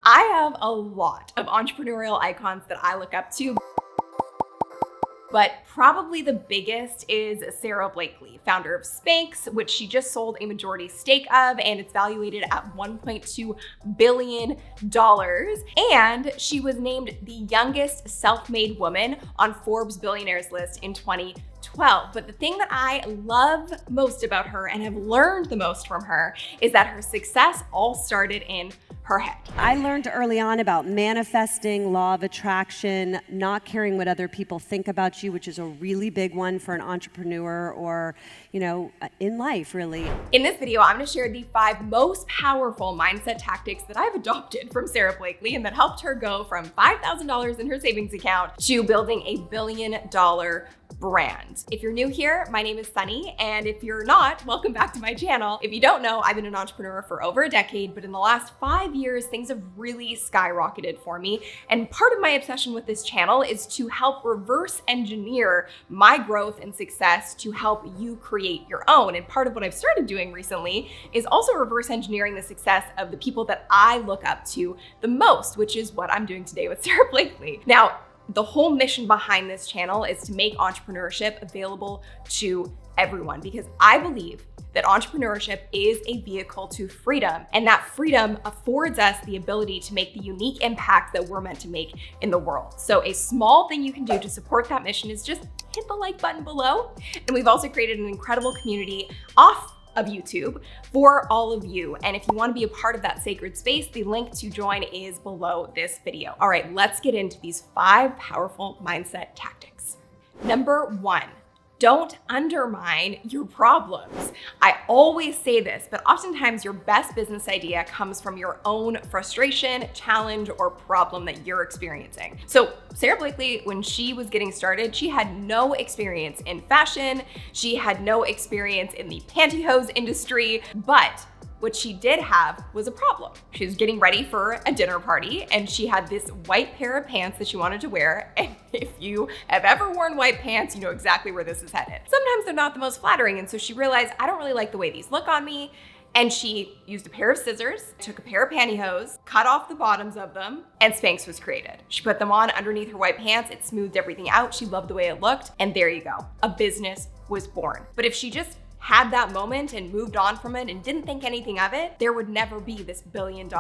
I have a lot of entrepreneurial icons that I look up to, but probably the biggest is Sara Blakely, founder of Spanx, which she just sold a majority stake of, and it's valuated at $1.2 billion. And she was named the youngest self-made woman on Forbes Billionaires list in 2012. But the thing that I love most about her and have learned the most from her is that her success all started in her head. I learned early on about manifesting, law of attraction, not caring what other people think about you, which is a really big one for an entrepreneur or, in life, really. In this video, I'm gonna share the 5 most powerful mindset tactics that I've adopted from Sara Blakely and that helped her go from $5,000 in her savings account to building a $1 billion brand. If you're new here, my name is Sunny, and if you're not, welcome back to my channel. If you don't know, I've been an entrepreneur for over a decade, but in the last 5 years, things have really skyrocketed for me. And part of my obsession with this channel is to help reverse engineer my growth and success to help you create your own. And part of what I've started doing recently is also reverse engineering the success of the people that I look up to the most, which is what I'm doing today with Sara Blakely. Now, the whole mission behind this channel is to make entrepreneurship available to everyone, because I believe that entrepreneurship is a vehicle to freedom, and that freedom affords us the ability to make the unique impact that we're meant to make in the world. So a small thing you can do to support that mission is just hit the like button below. And we've also created an incredible community off of YouTube for all of you. And if you want to be a part of that sacred space, the link to join is below this video. All right, let's get into these 5 powerful mindset tactics. Number 1, don't undermine your problems. I always say this, but oftentimes your best business idea comes from your own frustration, challenge, or problem that you're experiencing. So Sara Blakely, when she was getting started, she had no experience in fashion. She had no experience in the pantyhose industry, but what she did have was a problem. She was getting ready for a dinner party and she had this white pair of pants that she wanted to wear. And if you have ever worn white pants, you know exactly where this is headed. Sometimes they're not the most flattering. And so she realized, I don't really like the way these look on me. And she used a pair of scissors, took a pair of pantyhose, cut off the bottoms of them, and Spanx was created. She put them on underneath her white pants. It smoothed everything out. She loved the way it looked. And there you go. A business was born. But if she just had that moment and moved on from it and didn't think anything of it, there would never be this $1 billion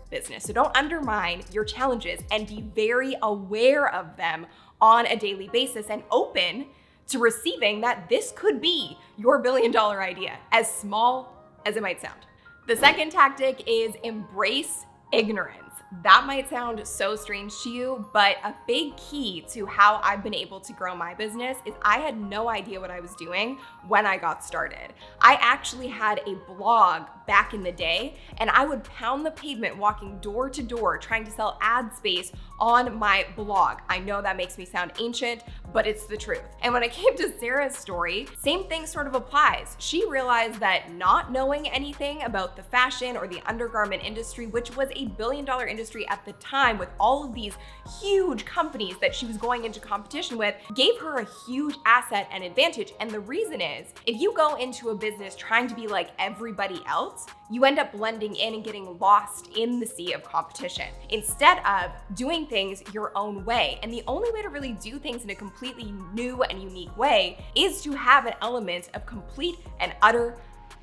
business. So don't undermine your challenges and be very aware of them on a daily basis and open to receiving that this could be your $1 billion idea, as small as it might sound. The second tactic is embrace ignorance. That might sound so strange to you, but a big key to how I've been able to grow my business is I had no idea what I was doing when I got started. I actually had a blog back in the day, and I would pound the pavement walking door to door trying to sell ad space on my blog. I know that makes me sound ancient, but it's the truth. And when it came to Sara's story, same thing sort of applies. She realized that not knowing anything about the fashion or the undergarment industry, which was a $1 billion industry at the time with all of these huge companies that she was going into competition with, gave her a huge asset and advantage. And the reason is, if you go into a business trying to be like everybody else, you end up blending in and getting lost in the sea of competition instead of doing things your own way. And the only way to really do things in a completely new and unique way is to have an element of complete and utter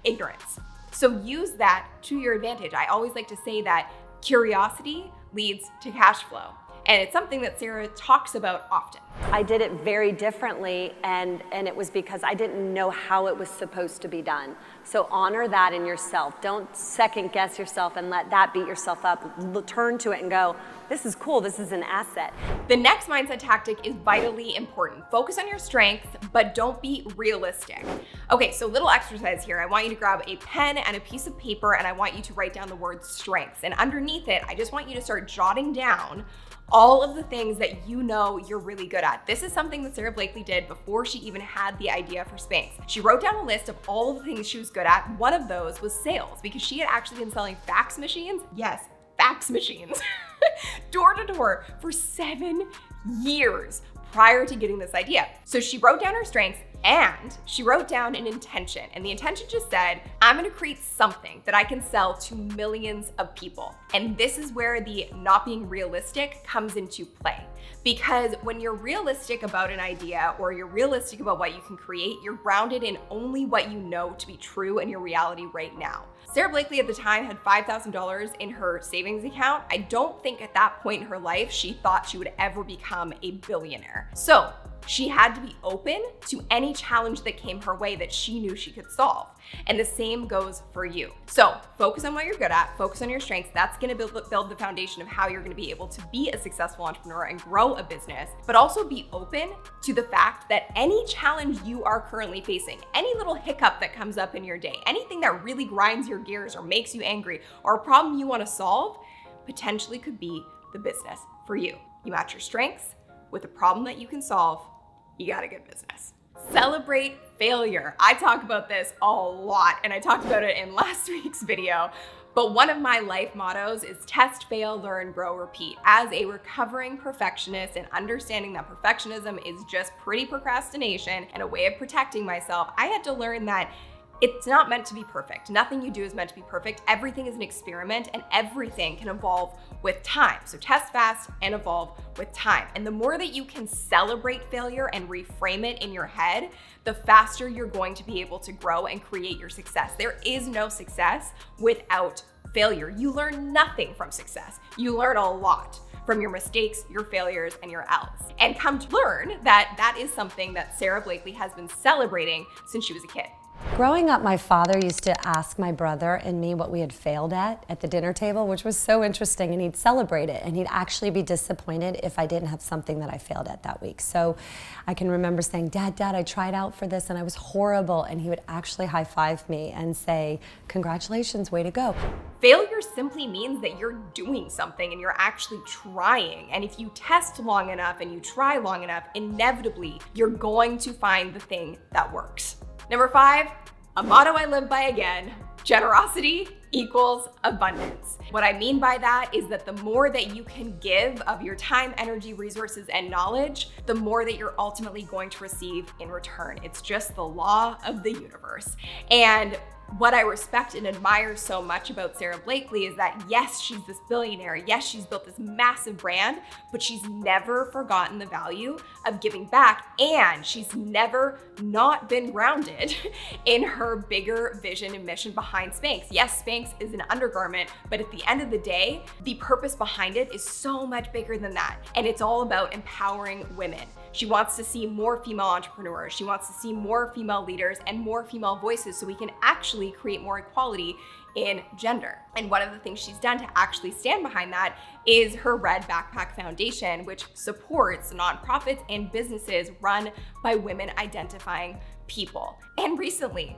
ignorance. So use that to your advantage. I always like to say that curiosity leads to cash flow. And it's something that Sara talks about often. I did it very differently, and it was because I didn't know how it was supposed to be done. So honor that in yourself. Don't second guess yourself and let that beat yourself up. Turn to it and go, this is cool, this is an asset. The next mindset tactic is vitally important. Focus on your strengths, but don't be realistic. Okay, so little exercise here. I want you to grab a pen and a piece of paper, and I want you to write down the word strengths. And underneath it, I just want you to start jotting down all of the things that you know you're really good at. This is something that Sara Blakely did before she even had the idea for Spanx. She wrote down a list of all of the things she was good at. One of those was sales, because she had actually been selling fax machines. Yes, fax machines. Door to door for 7 years prior to getting this idea. So she wrote down her strengths And she wrote down an intention, and the intention just said, I'm gonna create something that I can sell to millions of people. And this is where the not being realistic comes into play. Because when you're realistic about an idea or you're realistic about what you can create, you're grounded in only what you know to be true in your reality right now. Sara Blakely at the time had $5,000 in her savings account. I don't think at that point in her life she thought she would ever become a billionaire. So she had to be open to any challenge that came her way that she knew she could solve. And the same goes for you. So focus on what you're good at, focus on your strengths. That's gonna build the foundation of how you're gonna be able to be a successful entrepreneur and grow a business, but also be open to the fact that any challenge you are currently facing, any little hiccup that comes up in your day, anything that really grinds your gears or makes you angry, or a problem you wanna solve, potentially could be the business for you. You match your strengths with a problem that you can solve, you got a good business. Celebrate failure. I talk about this a lot, and I talked about it in last week's video, but one of my life mottos is test, fail, learn, grow, repeat. As a recovering perfectionist and understanding that perfectionism is just pretty procrastination and a way of protecting myself, I had to learn that it's not meant to be perfect. Nothing you do is meant to be perfect. Everything is an experiment, and everything can evolve with time. So test fast and evolve with time. And the more that you can celebrate failure and reframe it in your head, the faster you're going to be able to grow and create your success. There is no success without failure. You learn nothing from success. You learn a lot from your mistakes, your failures, and your L's. And come to learn that that is something that Sara Blakely has been celebrating since she was a kid. Growing up, my father used to ask my brother and me what we had failed at the dinner table, which was so interesting, and he'd celebrate it, and he'd actually be disappointed if I didn't have something that I failed at that week. So I can remember saying, Dad, I tried out for this and I was horrible, and he would actually high-five me and say, congratulations, way to go. Failure simply means that you're doing something and you're actually trying. And if you test long enough and you try long enough, inevitably, you're going to find the thing that works. Number 5, a motto I live by again, generosity equals abundance. What I mean by that is that the more that you can give of your time, energy, resources, and knowledge, the more that you're ultimately going to receive in return. It's just the law of the universe. And what I respect and admire so much about Sara Blakely is that yes, she's this billionaire, yes, she's built this massive brand, but she's never forgotten the value of giving back, and she's never not been grounded in her bigger vision and mission behind Spanx. Yes, Spanx is an undergarment, but at the end of the day, the purpose behind it is so much bigger than that, and it's all about empowering women. She wants to see more female entrepreneurs. She wants to see more female leaders and more female voices so we can actually create more equality in gender. And one of the things she's done to actually stand behind that is her Red Backpack Foundation, which supports nonprofits and businesses run by women identifying people. And recently,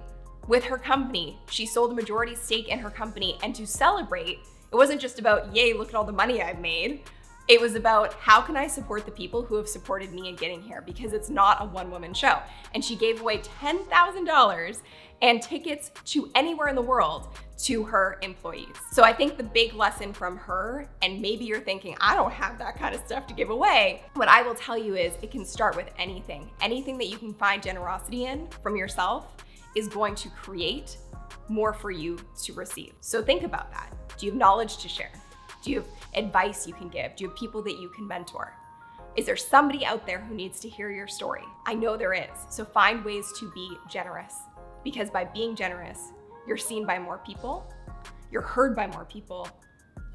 with her company, she sold a majority stake in her company, and to celebrate, it wasn't just about, yay, look at all the money I've made. It was about how can I support the people who have supported me in getting here, because it's not a one-woman show. And she gave away $10,000 and tickets to anywhere in the world to her employees. So I think the big lesson from her, and maybe you're thinking, I don't have that kind of stuff to give away. What I will tell you is it can start with anything. Anything that you can find generosity in from yourself is going to create more for you to receive. So think about that. Do you have knowledge to share? Do you have advice you can give? Do you have people that you can mentor? Is there somebody out there who needs to hear your story? I know there is. So find ways to be generous, because by being generous, you're seen by more people, you're heard by more people,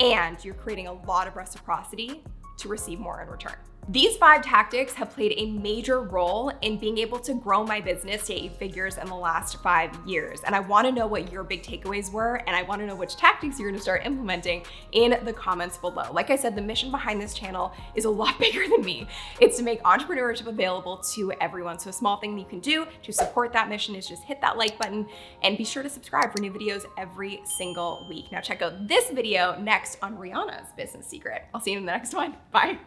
and you're creating a lot of reciprocity to receive more in return. These 5 tactics have played a major role in being able to grow my business to 8 figures in the last 5 years. And I wanna know what your big takeaways were, and I wanna know which tactics you're gonna start implementing in the comments below. Like I said, the mission behind this channel is a lot bigger than me. It's to make entrepreneurship available to everyone. So a small thing that you can do to support that mission is just hit that like button and be sure to subscribe for new videos every single week. Now check out this video next on Rihanna's business secret. I'll see you in the next one. Bye.